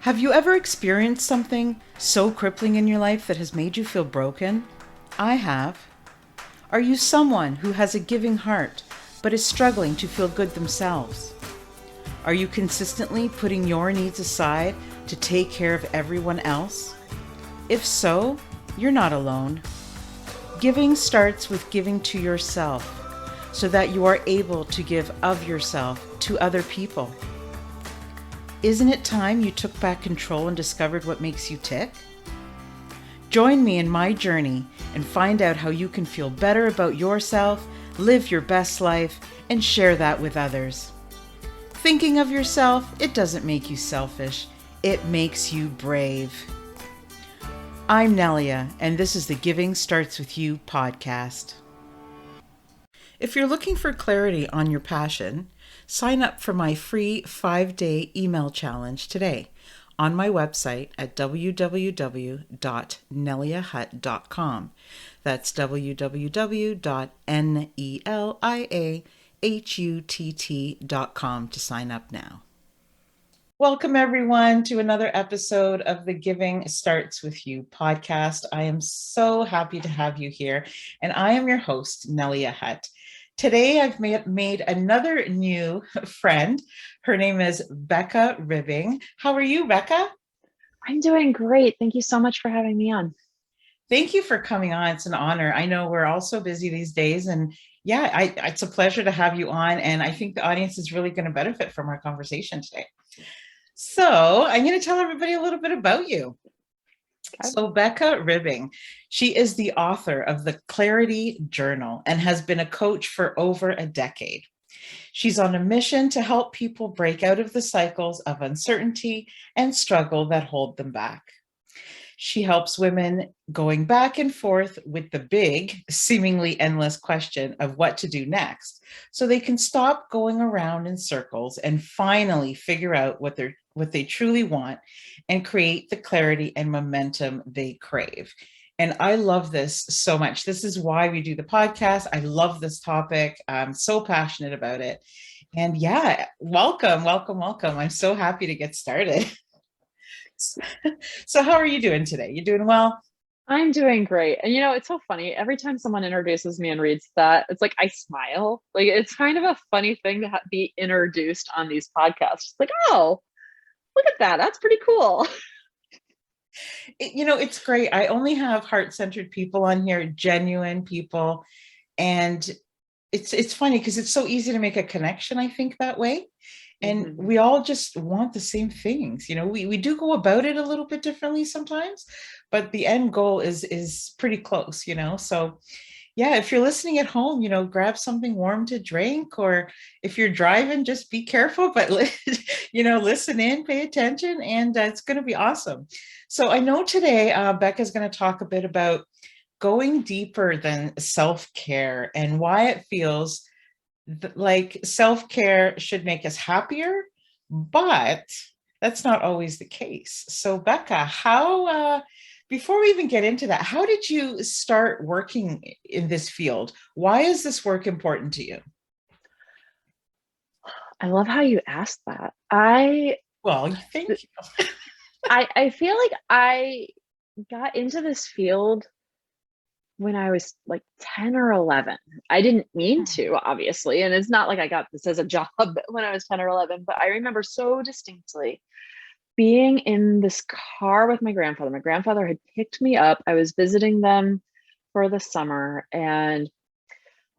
Have you ever experienced something so crippling in your life that has made you feel broken? I have. Are you someone who has a giving heart but is struggling to feel good themselves? Are you consistently putting your needs aside to take care of everyone else? If so, you're not alone. Giving starts with giving to yourself so that you are able to give of yourself to other people. Isn't it time you took back control and discovered what makes you tick? Join me in my journey and find out how you can feel better about yourself, live your best life, and share that with others. Thinking of yourself, it doesn't make you selfish, it makes you brave. I'm Nelia, and this is the Giving Starts With You podcast. If you're looking for clarity on your passion, sign up for my free 5-day email challenge today on my website at www.neliahut.com. That's www.neliahutt.com to sign up now. Welcome, everyone, to another episode of the Giving Starts With You podcast. I am so happy to have you here, and I am your host, Nelia Hutt. Today, I've made another new friend. Her name is Becca Ribbing. How are you, Becca? I'm doing great. Thank you so much for having me on. Thank you for coming on. It's an honor. I know we're all so busy these days, and it's a pleasure to have you on, and I think the audience is really going to benefit from our conversation today. So I'm going to tell everybody a little bit about you. Okay. So Becca Ribbing, she is the author of the Clarity Journal and has been a coach for over a decade. She's on a mission to help people break out of the cycles of uncertainty and struggle that hold them back. She helps women going back and forth with the big, seemingly endless question of what to do next, so they can stop going around in circles and finally figure out what they truly want and create the clarity and momentum they crave. And I love this so much. This is why we do the podcast. I love this topic. I'm so passionate about it. And welcome. I'm so happy to get started. So how are you doing today? You doing well? I'm doing great. And it's so funny. Every time someone introduces me and reads that, it's like I smile. Like it's kind of a funny thing to be introduced on these podcasts. It's like, oh, look at that. That's pretty cool. It's great. I only have heart-centered people on here, genuine people. And it's funny because it's so easy to make a connection, I think, that way. And we all just want the same things. We do go about it a little bit differently sometimes, but the end goal is pretty close, So if you're listening at home, grab something warm to drink, or if you're driving, just be careful, but listen in, pay attention, and it's going to be awesome. So I know today Becca's going to talk a bit about going deeper than self-care and why it feels like self-care should make us happier, but that's not always the case. So Becca, before we even get into that, how did you start working in this field? Why is this work important to you? I love how you asked that. Thank you. I feel like I got into this field when I was like 10 or 11. I didn't mean to, obviously. And it's not like I got this as a job when I was 10 or 11, but I remember so distinctly being in this car with my grandfather. My grandfather had picked me up. I was visiting them for the summer, and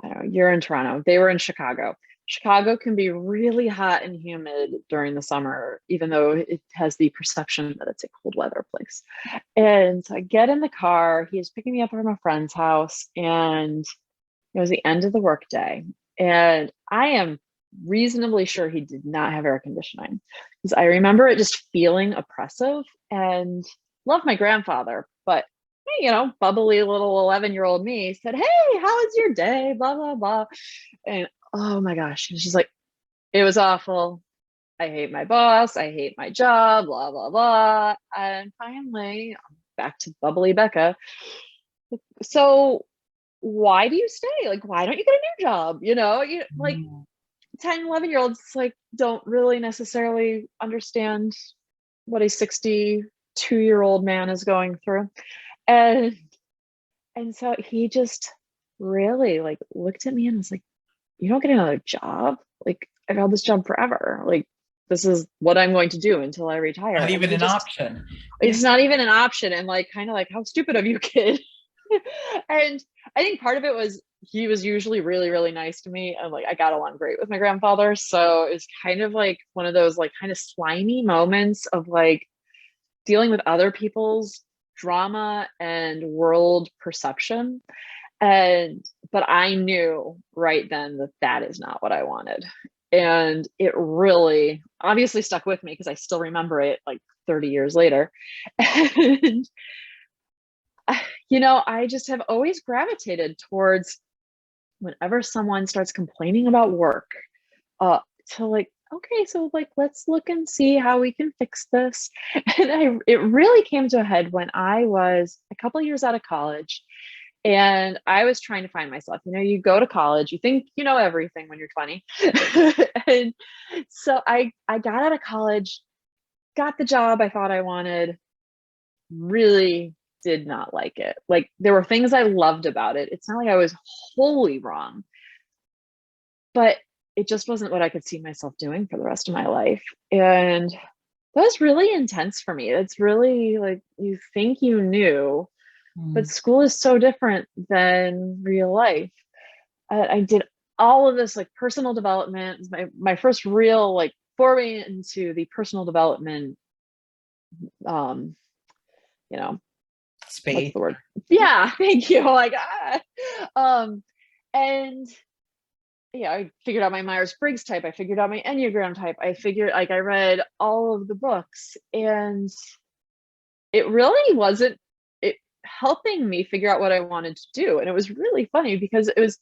I don't know, you're in Toronto. They were in Chicago. Chicago can be really hot and humid during the summer, even though it has the perception that it's a cold weather place. And so I get in the car. He is picking me up from a friend's house, and it was the end of the workday. And I am reasonably sure he did not have air conditioning, because I remember it just feeling oppressive. And love my grandfather, but bubbly little 11-year-old me said, "Hey, how was your day? Blah, blah, blah." And oh my gosh, she's like, "It was awful. I hate my boss. I hate my job, blah, blah, blah." And finally, back to bubbly Becca. So why do you stay? Like, why don't you get a new job? Like 10, 11-year-olds like don't really necessarily understand what a 62-year-old man is going through. And so he just really like looked at me and was like, you don't get another job. Like, I've had this job forever. Like, this is what I'm going to do until I retire. Not And even he an just, option. it's not even an option. And like, kind of like, how stupid of you, kid. And I think part of it was he was usually really, really nice to me. And like, I got along great with my grandfather. So it's kind of like one of those like kind of slimy moments of like dealing with other people's drama and world perception. But I knew right then that that is not what I wanted. And it really obviously stuck with me because I still remember it like 30 years later. And, I just have always gravitated towards whenever someone starts complaining about work, to like, okay, so like, let's look and see how we can fix this. And it really came to a head when I was a couple of years out of college. And I was trying to find myself. You go to college, you think you know everything when you're 20. And so I got out of college, got the job I thought I wanted, really did not like it. Like, there were things I loved about it. It's not like I was wholly wrong, but it just wasn't what I could see myself doing for the rest of my life. And that was really intense for me. It's really like, you think you knew, but school is so different than real life. I did all of this like personal development. My first real like foray into the personal development, you know, what's Space. the word? Yeah, thank you. Like, and yeah, I figured out my Myers-Briggs type. I figured out my Enneagram type. I read all of the books, and it really wasn't helping me figure out what I wanted to do. And it was really funny because it was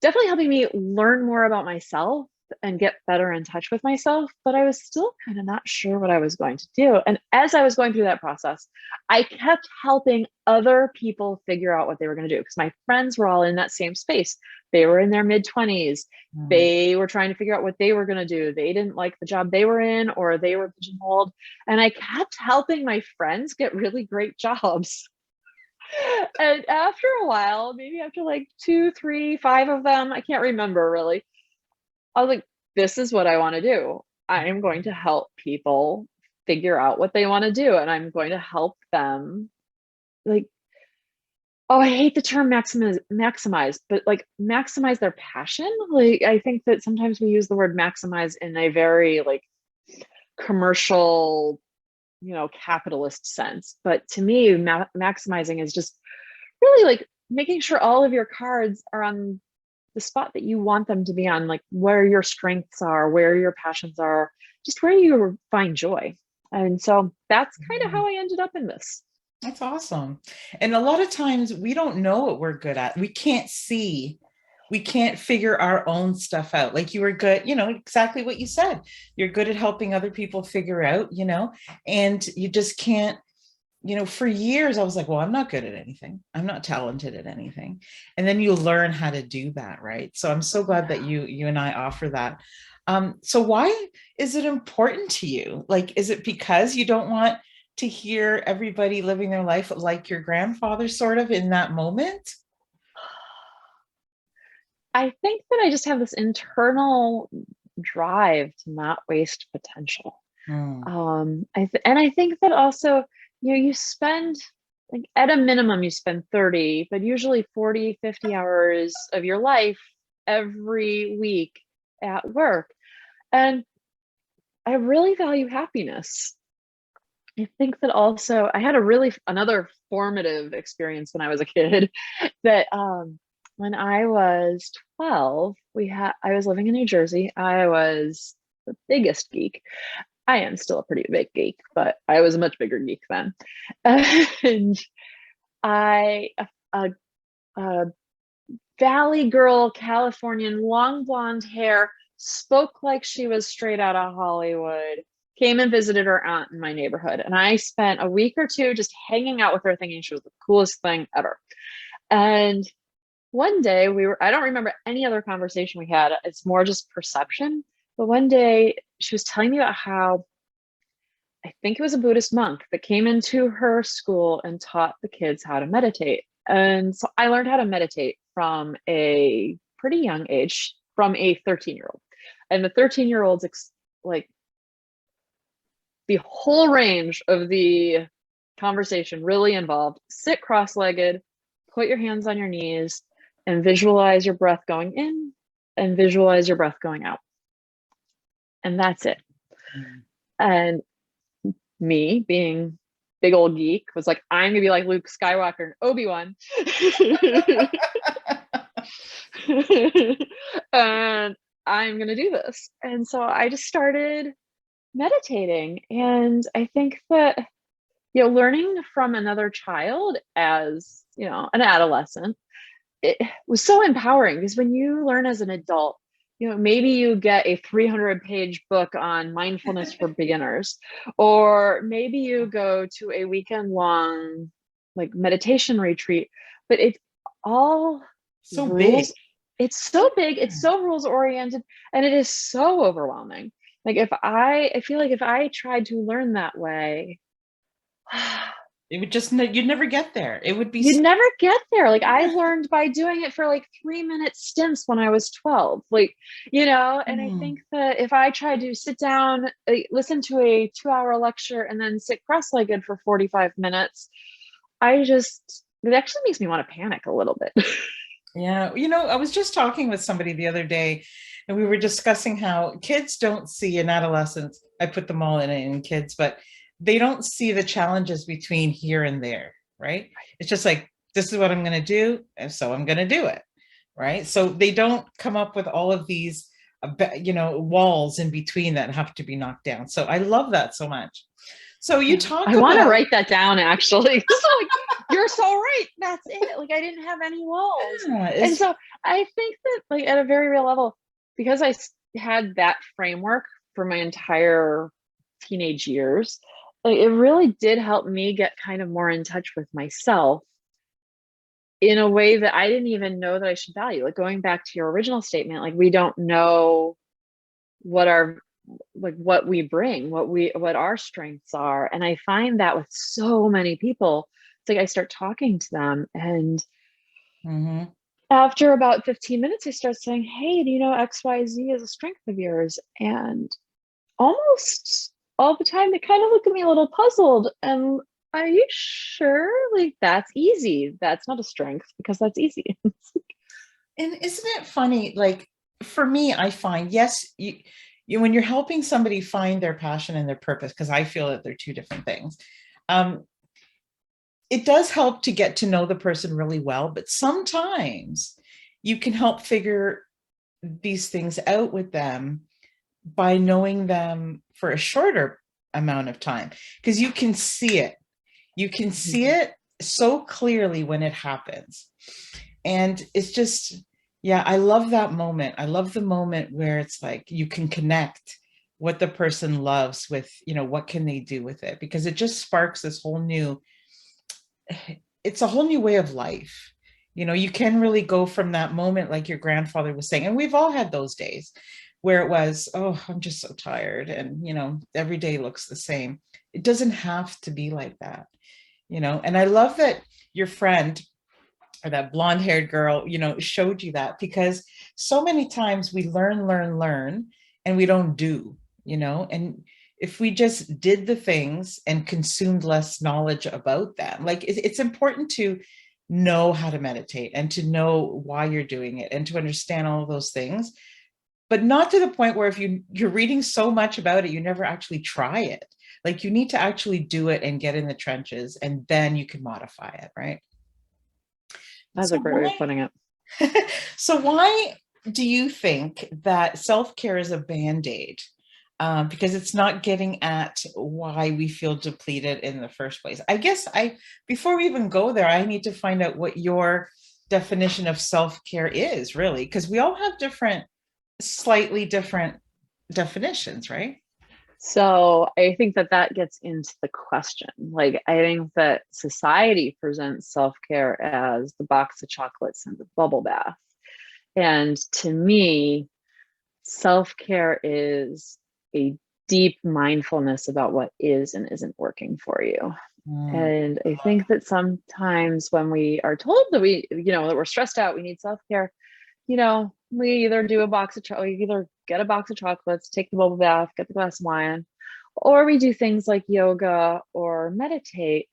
definitely helping me learn more about myself and get better in touch with myself, but I was still kind of not sure what I was going to do. And as I was going through that process, I kept helping other people figure out what they were going to do because my friends were all in that same space. They were in their mid-20s. They were trying to figure out what they were going to do. They didn't like the job they were in, or they were pigeonholed. And I kept helping my friends get really great jobs. And after a while, maybe after like 2, 3, 5 of them, I can't remember really, I was like, this is what I want to do. I am going to help people figure out what they want to do. And I'm going to help them, like, oh, I hate the term maximize, but like maximize their passion. Like, I think that sometimes we use the word maximize in a very like commercial, capitalist sense. But to me, maximizing is just really like making sure all of your cards are on the spot that you want them to be on, like where your strengths are, where your passions are, just where you find joy. And so that's kind of how I ended up in this. That's awesome. And a lot of times we don't know what we're good at. We can't figure our own stuff out. Like you were good, exactly what you said. You're good at helping other people figure out, and you just can't, for years I was like, well, I'm not good at anything. I'm not talented at anything. And then you learn how to do that, right? So I'm so glad that you and I offer that. So why is it important to you? Like, is it because you don't want to hear everybody living their life like your grandfather sort of in that moment? I think that I just have this internal drive to not waste potential. And I think that also, you spend, like, at a minimum, you spend 30, but usually 40, 50 hours of your life every week at work. And I really value happiness. I think that also I had another formative experience when I was a kid that when I was 12, I was living in New Jersey. I was the biggest geek. I am still a pretty big geek, but I was a much bigger geek then. And a Valley girl, Californian, long blonde hair, spoke like she was straight out of Hollywood, came and visited her aunt in my neighborhood. And I spent a week or two just hanging out with her, thinking she was the coolest thing ever. And one day I don't remember any other conversation we had. It's more just perception. But one day she was telling me about how I think it was a Buddhist monk that came into her school and taught the kids how to meditate. And so I learned how to meditate from a pretty young age, from a 13-year-old. And the 13-year-olds, like, the whole range of the conversation really involved sit cross-legged, put your hands on your knees, and visualize your breath going in and visualize your breath going out. And that's it. Mm. And me, being big old geek, was like, I'm gonna be like Luke Skywalker and Obi-Wan. And I'm gonna do this. And so I just started meditating. And I think that, learning from another child as, an adolescent, it was so empowering, because when you learn as an adult, maybe you get a 300-page book on mindfulness for beginners, or maybe you go to a weekend-long like meditation retreat, but it's all So rules. big. It's so big, it's so rules oriented, and it is so overwhelming. Like, I feel like if I tried to learn that way, It would just, you'd never get there. It would be you'd never get there. Like, I learned by doing it for like 3-minute stints when I was 12, like, and I think that if I tried to sit down, listen to a 2-hour lecture and then sit cross-legged for 45 minutes, it actually makes me want to panic a little bit. Yeah. I was just talking with somebody the other day, and we were discussing how kids don't see in adolescence, I put them all in kids, but they don't see the challenges between here and there, right? It's just like, this is what I'm going to do, and so I'm going to do it, right? So they don't come up with all of these, walls in between that have to be knocked down. So I love that so much. So you talk I want to write that down, actually. Like, you're so right. That's it. Like, I didn't have any walls. Yeah, And so I think that, like, at a very real level, because I had that framework for my entire teenage years, like, it really did help me get kind of more in touch with myself in a way that I didn't even know that I should value. Like, going back to your original statement, like, we don't know what we bring, what our strengths are. And I find that with so many people, it's like I start talking to them, and after about 15 minutes, I start saying, hey, do you know XYZ is a strength of yours? And almost all the time, they kind of look at me a little puzzled. And are you sure? Like, that's easy. That's not a strength, because that's easy. And isn't it funny? Like, for me, I find, yes, when you're helping somebody find their passion and their purpose, because I feel that they're two different things, it does help to get to know the person really well, but sometimes you can help figure these things out with them by knowing them for a shorter amount of time, because you can see it. You can see it so clearly when it happens. And it's just, yeah, I love that moment. I love the moment where it's like you can connect what the person loves with, what can they do with it? Because it just sparks this whole new, it's a whole new way of life. You can really go from that moment, like your grandfather was saying, and we've all had those days where it was, oh, I'm just so tired. And, every day looks the same. It doesn't have to be like that, and I love that your friend, or that blonde haired girl, showed you that, because so many times we learn, and we don't do, and if we just did the things and consumed less knowledge about them, like it's important to know how to meditate and to know why you're doing it and to understand all of those things, but not to the point where if you're reading so much about it, you never actually try it. Like, you need to actually do it and get in the trenches, and then you can modify it, right? That's a great way of putting it. So why do you think that self-care is a Band-Aid? Because it's not getting at why we feel depleted in the first place. I guess before we even go there, I need to find out what your definition of self-care is, really, because we all have slightly different definitions, right? So I think that gets into the question. Like, I think that society presents self-care as the box of chocolates and the bubble bath. And to me, self-care is a deep mindfulness about what is and isn't working for you. Mm. And I think that sometimes when we are told that that we're stressed out, we need self-care, we either do a box of we either get a box of chocolates, take the bubble bath, get the glass of wine, or we do things like yoga or meditate.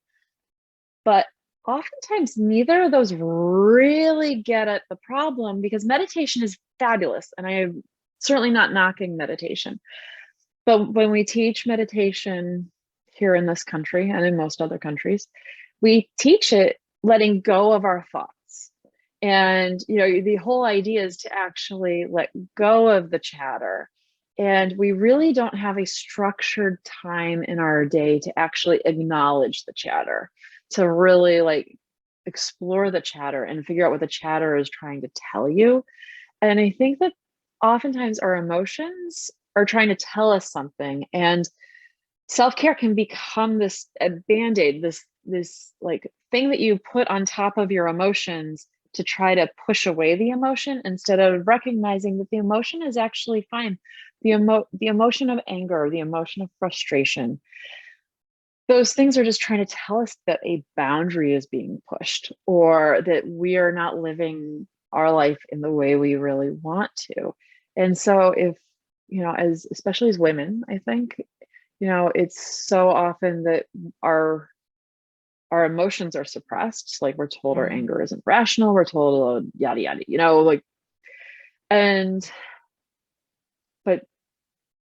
But oftentimes, neither of those really get at the problem, because meditation is fabulous. And I am certainly not knocking meditation. But when we teach meditation here in this country and in most other countries, we teach it letting go of our thoughts. And, the whole idea is to actually let go of the chatter. And we really don't have a structured time in our day to actually acknowledge the chatter, to really like explore the chatter and figure out what the chatter is trying to tell you. And I think that oftentimes our emotions are trying to tell us something, and self-care can become this a band-aid, this like thing that you put on top of your emotions to try to push away the emotion, instead of recognizing that the emotion is actually fine. The emotion of anger, the emotion of frustration, those things are just trying to tell us that a boundary is being pushed, or that we are not living our life in the way we really want to. And so if, especially as women, I think, it's so often that our emotions are suppressed. Like we're told our anger isn't rational. We're told yada yada, and but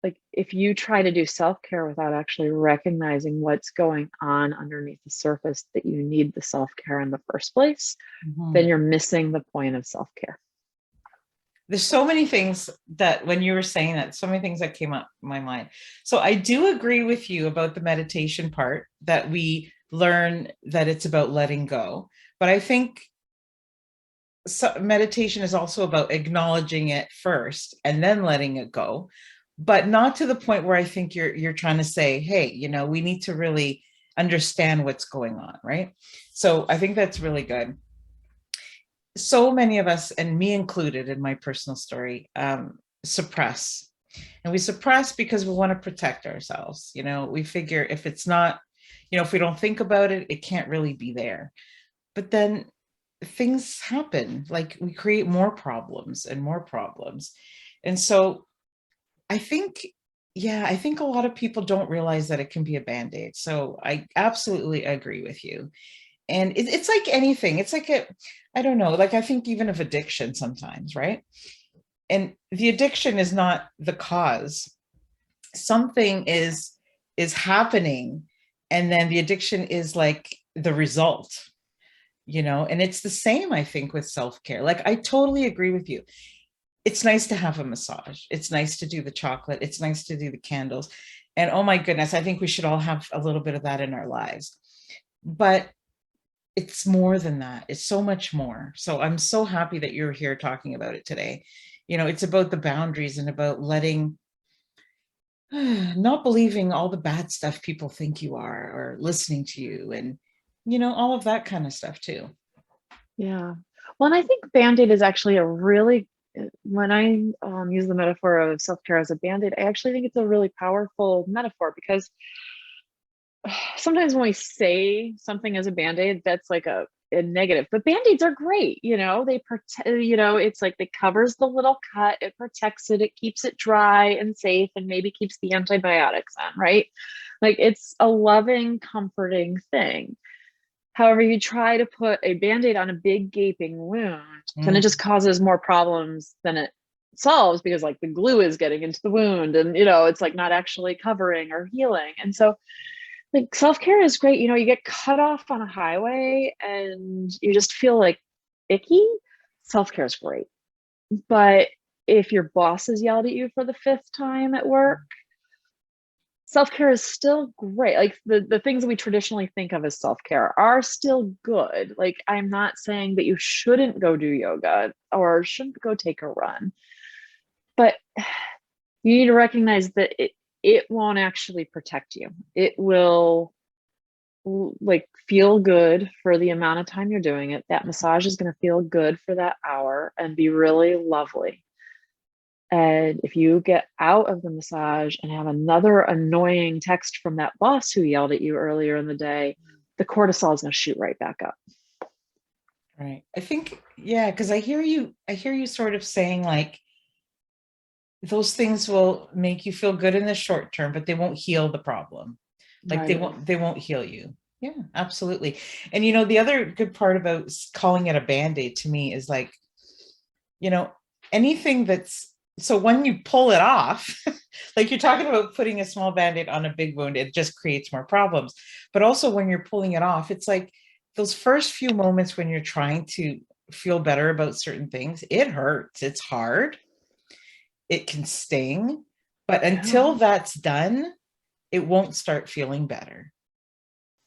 like if you try to do self-care without actually recognizing what's going on underneath the surface, that you need the self-care in the first place, then you're missing the point of self-care. There's so many things that when you were saying that, so many things that came up in my mind. So I do agree with you about the meditation part, that we learn that it's about letting go. But I think meditation is also about acknowledging it first and then letting it go, but not to the point where I think you're trying to say, hey, we need to really understand what's going on, right? So I think that's really good. So many of us, and me included in my personal story, suppress. And we suppress because we want to protect ourselves. We figure if it's not, if we don't think about it, it can't really be there. But then things happen, like we create more problems and more problems. And so I think, I think a lot of people don't realize that it can be a Band-Aid. So I absolutely agree with you. And it's like anything. It's like I don't know, like I think even of addiction sometimes, right? And the addiction is not the cause. Something is happening, and then the addiction is like the result, and it's the same, I think, with self-care. Like I totally agree with you. It's nice to have a massage. It's nice to do the chocolate. It's nice to do the candles. And oh my goodness, I think we should all have a little bit of that in our lives. But it's more than that. It's so much more. So I'm so happy that you're here talking about it today. It's about the boundaries and about letting, not believing all the bad stuff people think you are, or listening to you, and, all of that kind of stuff too. Yeah. Well, and I think Band-Aid is actually a really, when I use the metaphor of self-care as a Band-Aid, I actually think it's a really powerful metaphor, because sometimes when we say something as a Band-Aid, that's like a negative, but Band-Aids are great. They protect, it's like it covers the little cut, it protects it, it keeps it dry and safe, and maybe keeps the antibiotics on, right? Like it's a loving, comforting thing. However, you try to put a Band-Aid on a big gaping wound, then it just causes more problems than it solves, because like the glue is getting into the wound, and it's like not actually covering or healing. And so like self-care is great. You get cut off on a highway and you just feel like icky. Self-care is great. But if your boss has yelled at you for the fifth time at work, self-care is still great. Like the things that we traditionally think of as self-care are still good. Like I'm not saying that you shouldn't go do yoga or shouldn't go take a run, but you need to recognize that it won't actually protect you. It will like feel good for the amount of time you're doing it. That massage is going to feel good for that hour and be really lovely. And if you get out of the massage and have another annoying text from that boss who yelled at you earlier in the day, the cortisol is going to shoot right back up. Right. I think, yeah, because I hear you sort of saying like those things will make you feel good in the short term, but they won't heal the problem. Like Right. they won't heal you. Yeah, absolutely. And you know, the other good part about calling it a Band-Aid to me is like, you know, anything that's so when you pull it off, like you're talking about putting a small Band-Aid on a big wound, it just creates more problems. But also when you're pulling it off, it's like those first few moments when you're trying to feel better about certain things, it hurts. It's hard. It can sting. But Yeah. until that's done, it won't start feeling better.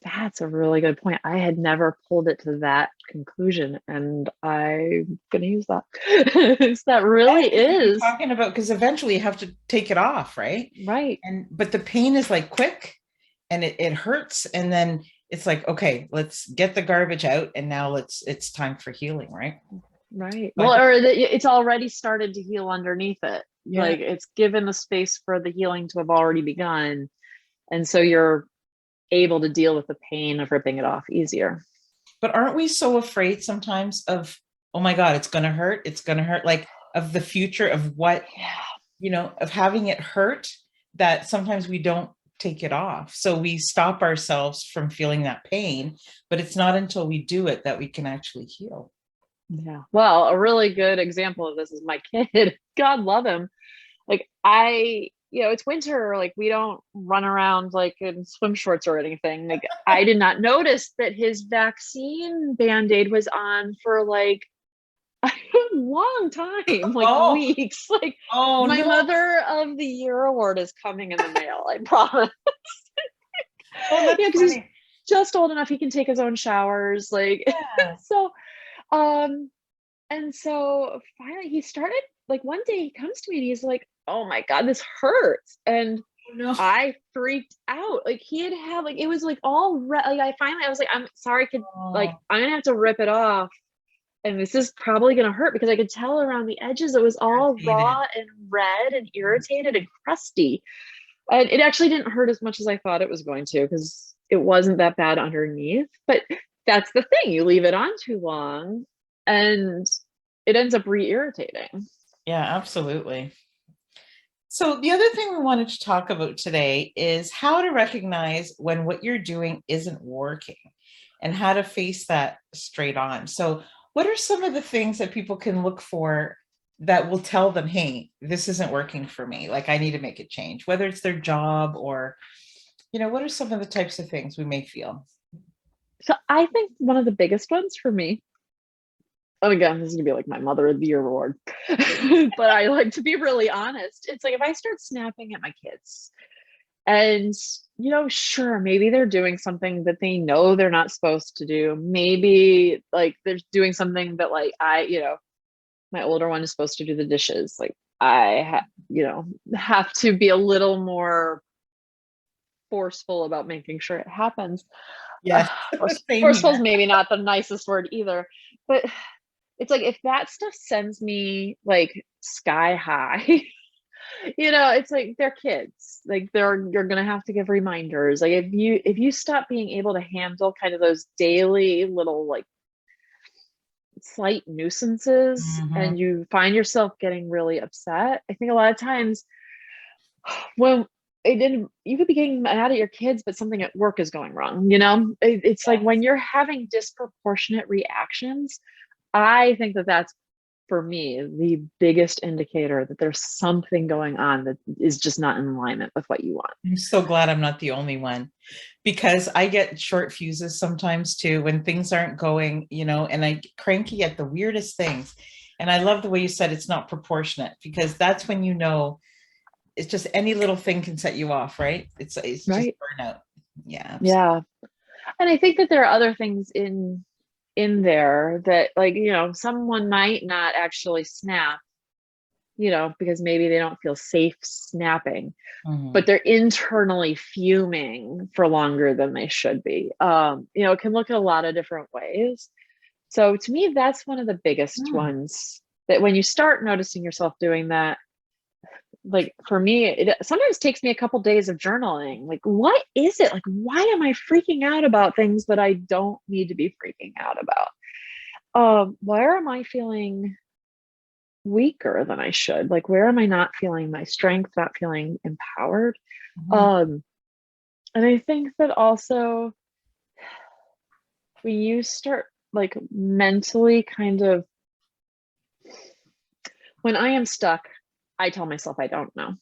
That's a really good point. I had never pulled it to that conclusion, and I'm gonna use that. That really Because like you're is talking about, because eventually you have to take it off, right? right. And but the pain is like quick and it hurts. And then it's like, okay, let's get the garbage out. And now it's time for healing, right? Right. So I Well, think, or it's already started to heal underneath it. yeah. Like it's given the space for the healing to have already begun. And so you're able to deal with the pain of ripping it off easier. But aren't we so afraid sometimes of, oh my God, it's gonna hurt, it's gonna hurt, like of the future of what, Yeah. you know, of having it hurt, that sometimes we don't take it off. So we stop ourselves from feeling that pain, but it's not until we do it that we can actually heal. Yeah. Well, a really good example of this is my kid. God love him. Like it's winter, like we don't run around like in swim shorts or anything. Like I did not notice that his vaccine Band-Aid was on for like a long time, like Oh, weeks. Like oh my no. Mother of the Year award is coming in the mail, I promise. Oh, Yeah, that's because he's funny. just old enough he can take his own showers. Like Yeah. so um and so finally he started, like one day he comes to me and he's like, oh my God, this hurts. And Oh, no. I freaked out. Like he had like it was like all like I was like, I'm sorry, kid, like Oh, I'm gonna have to rip it off. And this is probably gonna hurt because I could tell around the edges it was all irritated. raw and red and irritated and crusty. And it actually didn't hurt as much as I thought it was going to because it wasn't that bad underneath. But that's the thing. You leave it on too long and it ends up re-irritating. Yeah, absolutely. So the other thing we wanted to talk about today is how to recognize when what you're doing isn't working and how to face that straight on. So what are some of the things that people can look for that will tell them, hey, this isn't working for me, like I need to make a change, whether it's their job or, you know, what are some of the types of things we may feel? So I think one of the biggest ones for me, and again, this is gonna be like my Mother of the Year award, but I like to be really honest. It's like if I start snapping at my kids and sure, maybe they're doing something that they know they're not supposed to do. Maybe like they're doing something that like my older one is supposed to do the dishes. Like have to be a little more forceful about making sure it happens. Yes, same Forceful is here. maybe not the nicest word either, but it's like if that stuff sends me like sky high, it's like they're kids. Like you're gonna have to give reminders. Like if you stop being able to handle kind of those daily little like slight nuisances Mhm. and you find yourself getting really upset, I think a lot of times when it didn't you could be getting mad at your kids but something at work is going wrong. It's like when you're having disproportionate reactions, I think that that's for me the biggest indicator that there's something going on that is just not in alignment with what you want. I'm so glad I'm not the only one because I get short fuses sometimes too when things aren't going, you know, and I get cranky at the weirdest things. And I love the way you said it's not proportionate because that's when you know it's just any little thing can set you off, right? It's just Right. burnout. Yeah, absolutely. Yeah. And I think that there are other things in there that like someone might not actually snap, because maybe they don't feel safe snapping, but Mhm. they're internally fuming for longer than they should be. It can look at a lot of different ways. So to me, that's one of the biggest Mm. ones, that when you start noticing yourself doing that, like for me, it sometimes takes me a couple days of journaling. Like, what is it? Like, why am I freaking out about things that I don't need to be freaking out about? Where am I feeling weaker than I should? Like, where am I not feeling my strength, not feeling empowered? Mhm. Um, and I think that also when you start like mentally kind of, when I am stuck, I tell myself I don't know.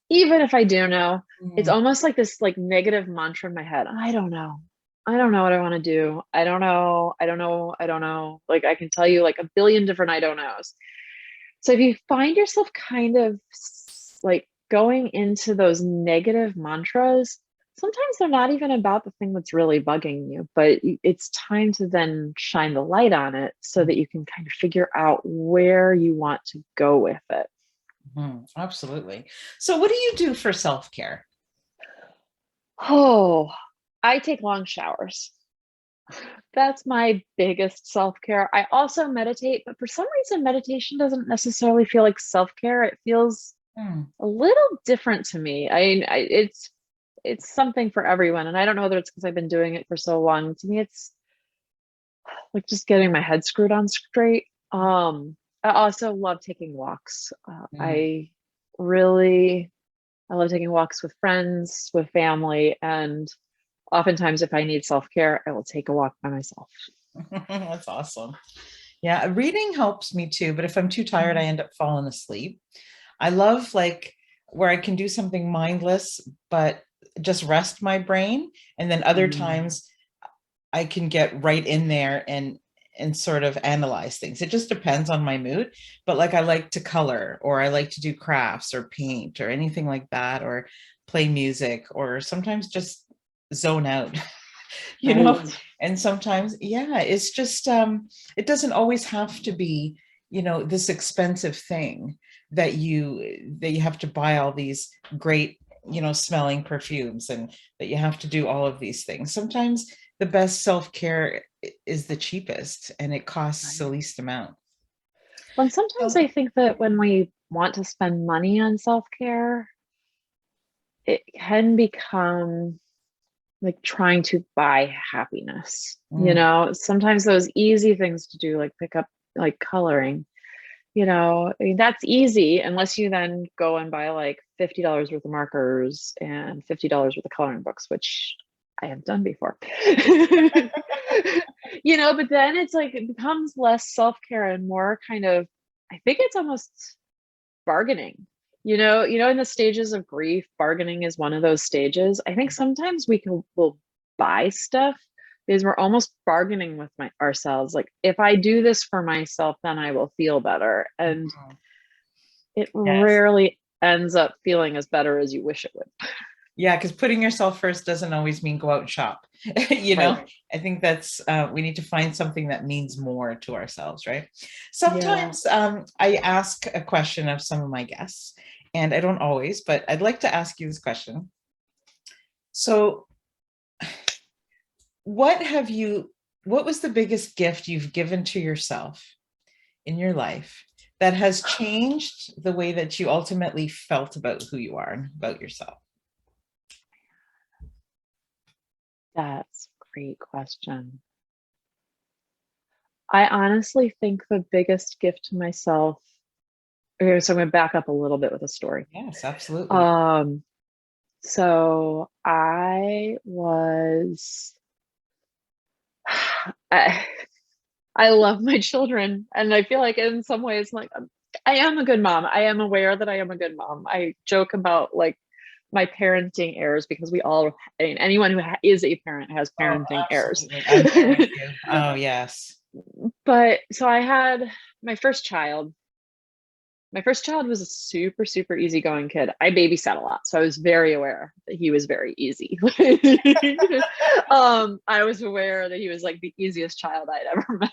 Even if I do know, it's Mm. almost like this like negative mantra in my head. I don't know. I don't know what I want to do. I don't know. I don't know. I don't know. Like I can tell you like a billion different I don't knows. So if you find yourself kind of like going into those negative mantras, sometimes they're not even about the thing that's really bugging you, but it's time to then shine the light on it so that you can kind of figure out where you want to go with it. Mhm. Absolutely. So what do you do for self-care? Oh, I take long showers. That's my biggest self-care. I also meditate, but for some reason, meditation doesn't necessarily feel like self-care. It feels Hmm. a little different to me. It's something for everyone, and I don't know whether it's because I've been doing it for so long. To me, it's like just getting my head screwed on straight. I also love taking walks. Mm. Really, I love taking walks with friends, with family, and oftentimes, if I need self-care, I will take a walk by myself. That's awesome. Yeah, reading helps me too, but if I'm too tired, I Mhm. end up falling asleep. I love like where I can do something mindless, but just rest my brain. And then other Mm. times I can get right in there and sort of analyze things. It just depends on my mood. But like I like to color or I like to do crafts or paint or anything like that, or play music, or sometimes just zone out. you know Right. and sometimes, yeah, it's just it doesn't always have to be this expensive thing that you have to buy all these great smelling perfumes, and that you have to do all of these things. Sometimes the best self-care is the cheapest and it costs the Right. least amount. Well, and sometimes So I think that when we want to spend money on self-care, it can become like trying to buy happiness. mm, Sometimes those easy things to do, like pick up like coloring, I mean, that's easy unless you then go and buy like $50 worth of markers and $50 worth of coloring books, which I have done before. But then it's like it becomes less self-care and more kind of, I think it's almost bargaining. In the stages of grief, bargaining is one of those stages. I think sometimes will buy stuff because we're almost bargaining with ourselves. Like, if I do this for myself, then I will feel better. And mhm. it Yes. rarely ends up feeling as better as you wish it would. Yeah, because putting yourself first doesn't always mean go out and shop. you know, Right. I think that's we need to find something that means more to ourselves, right? Yeah. Sometimes I ask a question of some of my guests, and I don't always, but I'd like to ask you this question. So, what have you, what was the biggest gift you've given to yourself in your life that has changed the way that you ultimately felt about who you are and about yourself? That's a great question. I honestly think the biggest gift to myself. Okay, so I'm going to back up a little bit with a story. Yes, absolutely. Um, so I, I love my children, and I feel like in some ways, like I am a good mom. I am aware that I am a good mom. I joke about like my parenting errors because I mean, anyone who is a parent has Oh, parenting errors. absolutely. I'm there with you. Oh, yes. But so I had my first child. My first child was a super, super easygoing kid. I babysat a lot, so I was very aware that he was very easy. I was aware that he was like the easiest child I'd ever met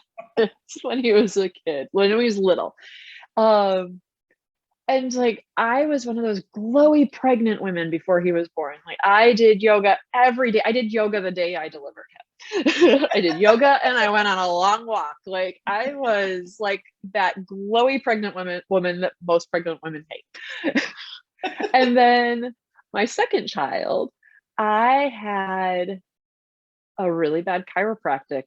when he was a kid, when he was little. Um, and like I was one of those glowy pregnant women before he was born. Like I did yoga every day. I did yoga the day I delivered him. I did yoga and I went on a long walk. Like I was like that glowy pregnant woman that most pregnant women hate. And then my second child, I had a really bad chiropractic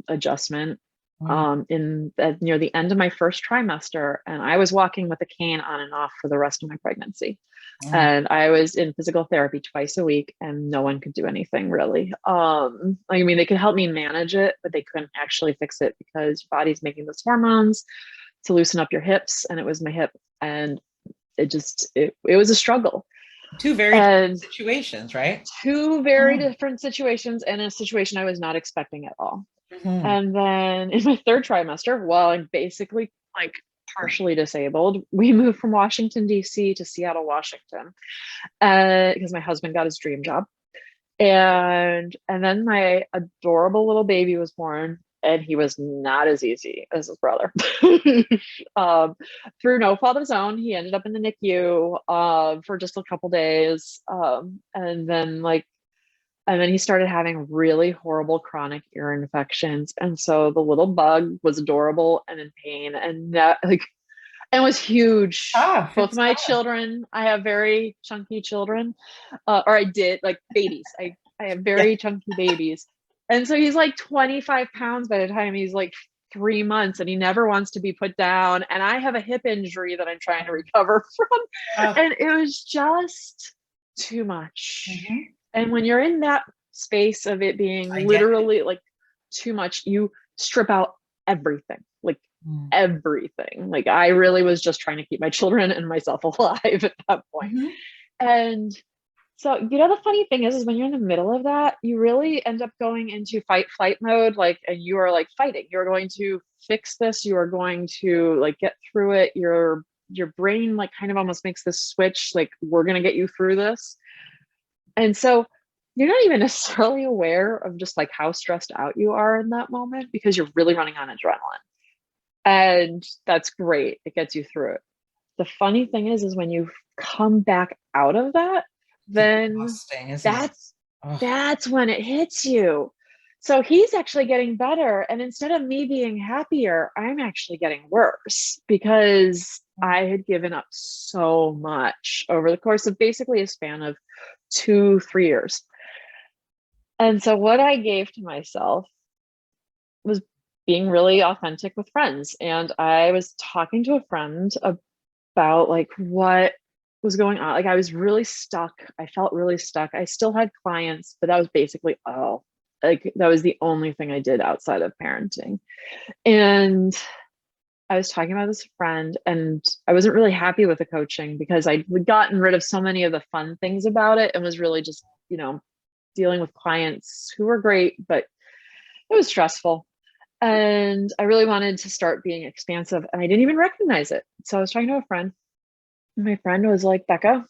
adjustment Mm, near the end of my first trimester, and I was walking with a cane on and off for the rest of my pregnancy. mm. And I was in physical therapy twice a week, and no one could do anything really. I mean, they could help me manage it, but they couldn't actually fix it because your body's making those hormones to loosen up your hips, and it was my hip, and it was a struggle. Two very different And situations, right? two very Mhm. different situations, and a situation I was not expecting at all. Mhm. And then in my third trimester, while I'm basically like partially disabled, we moved from Washington, D.C. to Seattle, Washington, because my husband got his dream job. And then my adorable little baby was born, and he was not as easy as his brother. um, through no fault of his own, he ended up in the NICU for just a couple days, and then he started having really horrible chronic ear infections. And so the little bug was adorable and in pain, and that like and was huge. Tough. Both of It's my tough. children, I have very chunky children, or I did, like babies. I have Yeah. very chunky babies, and so he's like 25 pounds by the time he's like 3 months, and he never wants to be put down. And I have a hip injury that I'm trying to recover from, Uh, and it was just too much. mhm. And when you're in that space of it being I get it. literally like too much, you strip out everything, like Mm. everything. Like I really was just trying to keep my children and myself alive at that point. Mhm. And so, the funny thing is when you're in the middle of that, you really end up going into fight flight mode, like, and you are like fighting. You're going to fix this. You are going to like get through it. Your brain like kind of almost makes this switch, like, we're going to get you through this. And so you're not even necessarily aware of just like how stressed out you are in that moment because you're really running on adrenaline. And that's great. It gets you through it. The funny thing is when you come back out of that, It's then exhausting, isn't it? that's Oh. that's when it hits you. So he's actually getting better. And instead of me being happier, I'm actually getting worse because I had given up so much over the course of basically a span of 2, 3 years. And so what I gave to myself was being really authentic with friends. And I was talking to a friend about like what was going on. Like I was really stuck. I felt really stuck. I still had clients, but that was basically all. Like that was the only thing I did outside of parenting. And I was talking about this friend, and I wasn't really happy with the coaching because I'd gotten rid of so many of the fun things about it and was really just, dealing with clients who were great, but it was stressful. And I really wanted to start being expansive, and I didn't even recognize it. So I was talking to a friend, and my friend was like, Becca,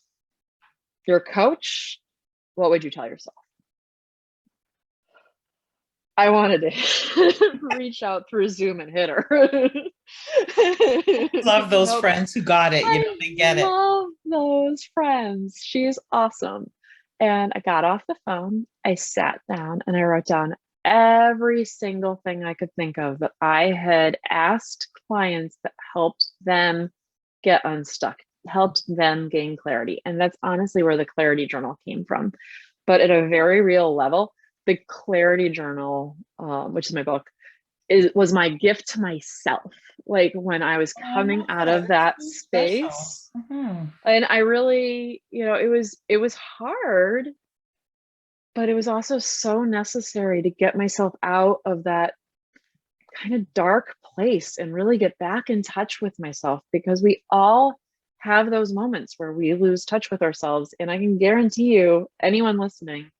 you're a coach. What would you tell yourself? I wanted to reach out through Zoom and hit her. Love those Nope. friends who got it. I They get it. love those friends. She's awesome. And I got off the phone, I sat down, and I wrote down every single thing I could think of that I had asked clients that helped them get unstuck, helped them gain clarity. And that's honestly where the clarity journal came from. But at a very real level, the clarity journal, which is my book, was my gift to myself. Like when I was Oh, I coming love out that. of That's that so special. space, Mhm. and I really, it was hard, but it was also so necessary to get myself out of that kind of dark place and really get back in touch with myself, because we all have those moments where we lose touch with ourselves. And I can guarantee you, anyone listening,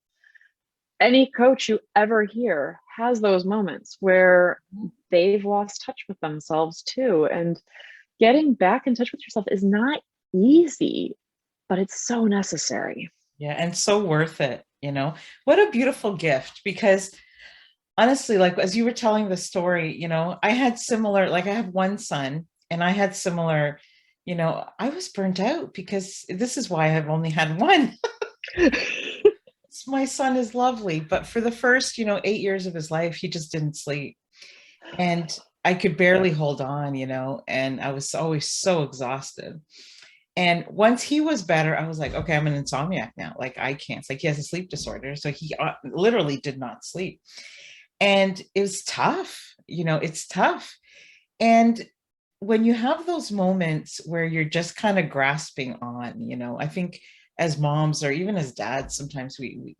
any coach you ever hear has those moments where they've lost touch with themselves too. And getting back in touch with yourself is not easy, but it's so necessary. Yeah, and so worth it. What a beautiful gift because honestly, like as you were telling the story, I had similar, like I have one son and I had similar, I was burnt out because this is why I've only had one. My son is lovely, but for the first 8 years of his life, he just didn't sleep. And I could barely hold on, and I was always so exhausted. And once he was better, I was like, okay, I'm an insomniac now. Like I can't. It's like he has a sleep disorder, so he literally did not sleep, and it was tough. It's tough. And when you have those moments where you're just kind of grasping on, I think as moms or even as dads, sometimes we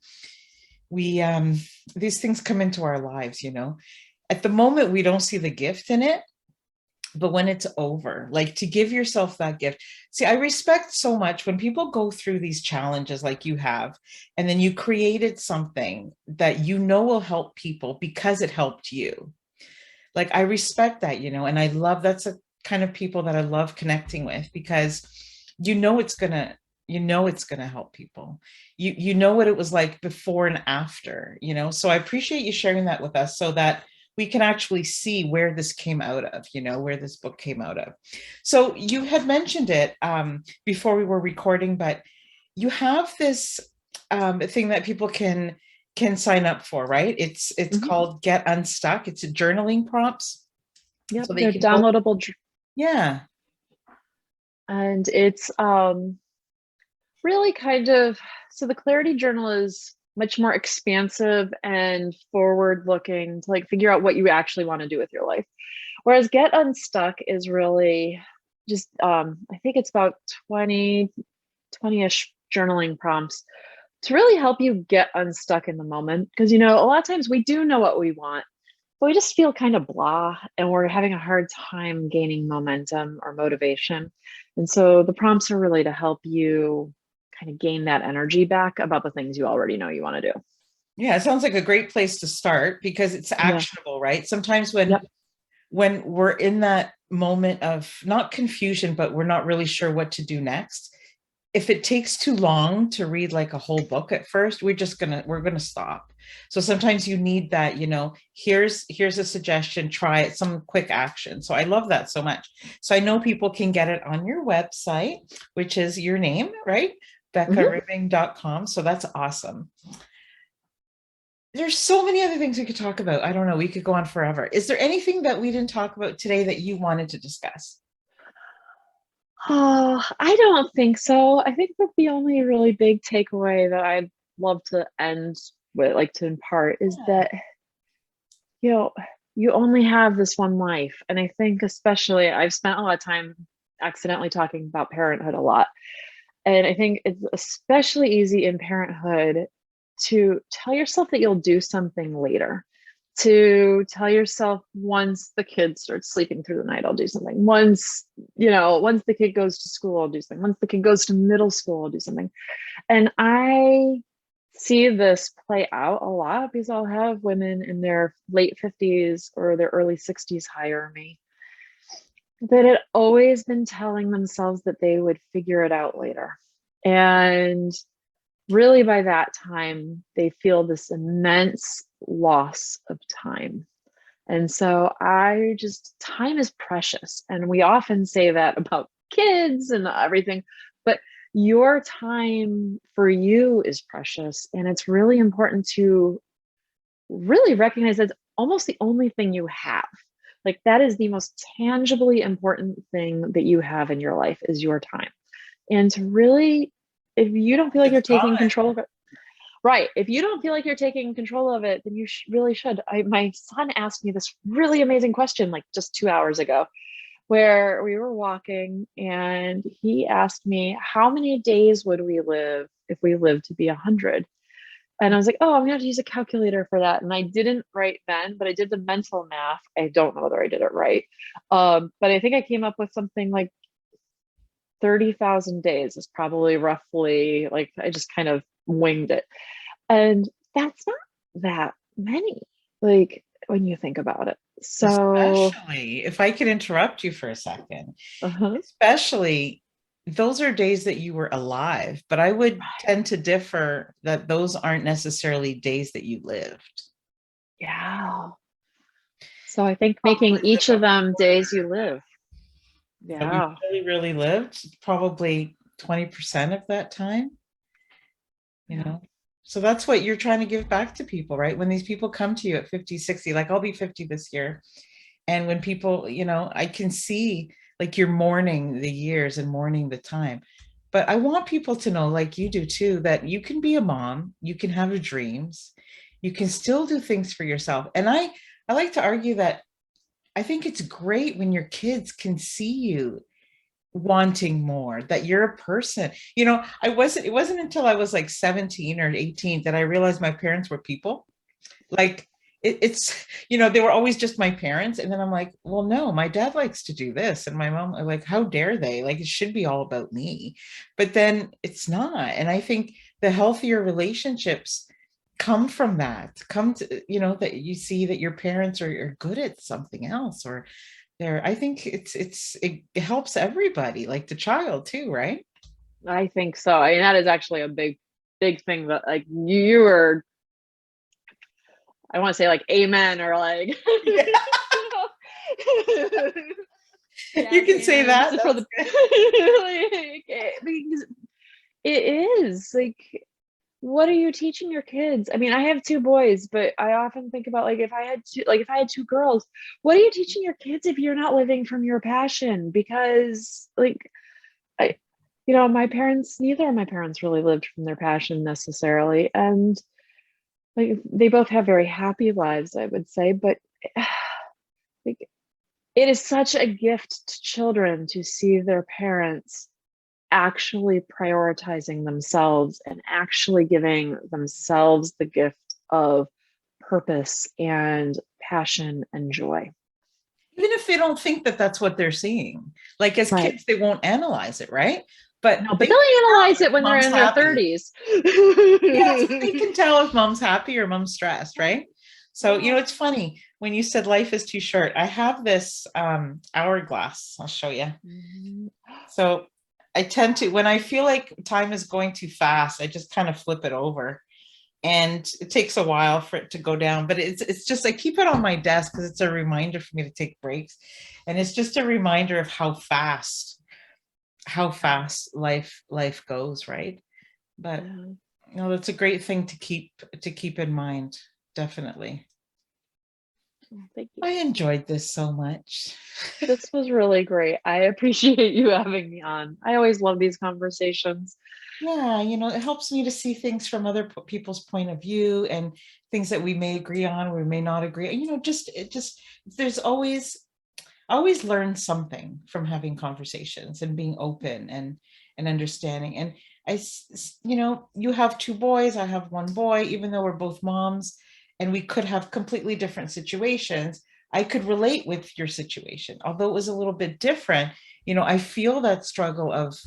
these things come into our lives. At the moment we don't see the gift in it, but when it's over, like to give yourself that gift. See, I respect so much when people go through these challenges like you have, and then you created something that will help people because it helped you. Like I respect that, and I love, that's a kind of people that I love connecting with, because it's gonna help people. You know what it was like before and after. So I appreciate you sharing that with us, so that we can actually see where this came out of, where this book came out of. So you had mentioned it before we were recording, but you have this thing that people can sign up for, right? It's called Get Unstuck. It's a journaling prompts. Yep, So they they're can go, downloadable. yeah. And it's really kind of, so the clarity journal is much more expansive and forward looking to like figure out what you actually want to do with your life. Whereas Get Unstuck is really just I think it's about 20-ish journaling prompts to really help you get unstuck in the moment. Because a lot of times we do know what we want, but we just feel kind of blah and we're having a hard time gaining momentum or motivation. And so the prompts are really to help you kind of gain that energy back about the things you already know you want to do. Yeah, it sounds like a great place to start because it's Yeah. actionable, right? Sometimes when Yep. when we're in that moment of not confusion, but we're not really sure what to do next, if it takes too long to read like a whole book at first, we're gonna stop. So sometimes you need that, here's a suggestion, try it, some quick action. So I love that so much. So I know people can get it on your website, which is your name, right? BeccaRibbing.com. So that's awesome. There's so many other things we could talk about. I don't know. We could go on forever. Is there anything that we didn't talk about today that you wanted to discuss? Oh, I don't think so. I think that the only really big takeaway that I'd love to end with, like to impart, is Yeah. that, you only have this one life. And I think, especially, I've spent a lot of time accidentally talking about parenthood a lot. And I think it's especially easy in parenthood to tell yourself that you'll do something later, to tell yourself once the kid starts sleeping through the night, I'll do something. Once the kid goes to school, I'll do something. Once the kid goes to middle school, I'll do something. And I see this play out a lot because I'll have women in their late 50s or their early 60s hire me that had always been telling themselves that they would figure it out later. And really, by that time, they feel this immense loss of time. And so time is precious. And we often say that about kids and everything, but your time for you is precious. And it's really important to really recognize that's almost the only thing you have. Like that is the most tangibly important thing that you have in your life is your time. And to really, if you don't feel like It's you're taking gone. control of it, right. If you don't feel like you're taking control of it, then you really should. My son asked me this really amazing question like just 2 hours ago, where we were walking and he asked me, how many days would we live if we lived to be 100? And I was like, oh, I'm going to have to use a calculator for that. And I didn't right then, but I did the mental math. I don't know whether I did it right. But I think I came up with something like 30,000 days is probably roughly, like, I just kind of winged it. And that's not that many, like, when you think about it. So, Especially if I could interrupt you for a second, uh-huh. especially those are days that you were alive, but I would tend to differ that those aren't necessarily days that you lived. Yeah. So I think making Probably live each of a them days you quarter live. that we Yeah. really, really lived, probably 20% of that time, you Yeah. know? So that's what you're trying to give back to people, right? When these people come to you at 50, 60, like I'll be 50 this year. And when people, I can see like you're mourning the years and mourning the time. But I want people to know, like you do too, that you can be a mom, you can have your dreams, you can still do things for yourself. And I like to argue that I think it's great when your kids can see you wanting more, that you're a person. It wasn't until I was like 17 or 18 that I realized my parents were people. Like they were always just my parents. And then I'm like, well, no, my dad likes to do this. And my mom, like, how dare they? Like, it should be all about me. But then it's not. And I think the healthier relationships come from that, that you see that your parents are good at something else, or I think it helps everybody, like the child too, right? I think so. I mean, that is actually a big thing that like you were, I want to say like amen or like Yeah. yeah, You can say that for the because it is like, what are you teaching your kids? I mean, I have two boys, but I often think about like if I had two girls, what are you teaching your kids if you're not living from your passion? Because like neither of my parents really lived from their passion necessarily. And like they both have very happy lives, I would say, but like it is such a gift to children to see their parents actually prioritizing themselves and actually giving themselves the gift of purpose and passion and joy. Even if they don't think that that's what they're seeing, like as Right. kids, they won't analyze it, right? But No, but they'll analyze it when they're in their happy. 30s. Yes, they can tell if mom's happy or mom's stressed, right? So, it's funny when you said life is too short. I have this hourglass. I'll show you. Mhm. So I tend to, when I feel like time is going too fast, I just kind of flip it over. And it takes a while for it to go down, but it's just, I keep it on my desk because it's a reminder for me to take breaks. And it's just a reminder of how fast life goes, right? But that's a great thing to keep in mind. Definitely. Thank you. I enjoyed this so much. This was really great. I appreciate you having me on. I always love these conversations. Yeah, it helps me to see things from other people's point of view, and things that we may agree on or we may not agree. There's always learn something from having conversations and being open and understanding. And you have two boys, I have one boy. Even though we're both moms and we could have completely different situations, I could relate with your situation, although it was a little bit different. I feel that struggle of,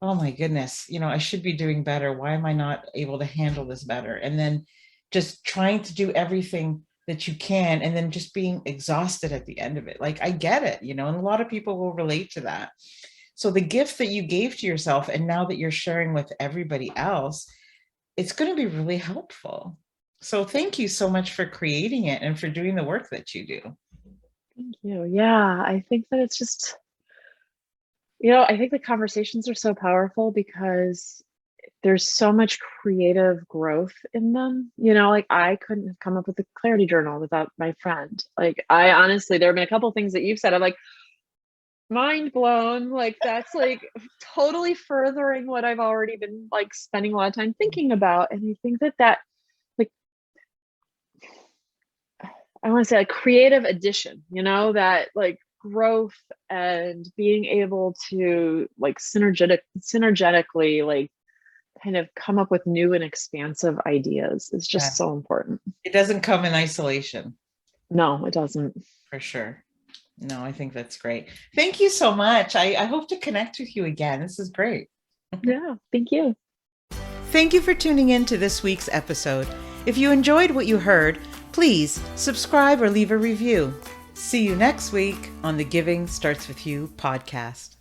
oh my goodness, I should be doing better. Why am I not able to handle this better? And then just trying to do everything that you can, and then just being exhausted at the end of it. Like, I get it, and a lot of people will relate to that. So the gift that you gave to yourself, and now that you're sharing with everybody else, it's going to be really helpful. So thank you so much for creating it and for doing the work that you do. Thank you. Yeah, I think that it's just, I think the conversations are so powerful because there's so much creative growth in them. Like I couldn't have come up with the clarity journal without my friend. Like I honestly, there have been a couple things that you've said, I'm like, mind blown. Like that's like totally furthering what I've already been like spending a lot of time thinking about. And I think that like, I want to say like creative addition, that like growth and being able to like synergetically like kind of come up with new and expansive ideas is just so important. It doesn't come in isolation. No, it doesn't. For sure. No, I think that's great. Thank you so much. I hope to connect with you again. This is great. Yeah, thank you. Thank you for tuning in to this week's episode. If you enjoyed what you heard, please subscribe or leave a review. See you next week on the Giving Starts With You podcast.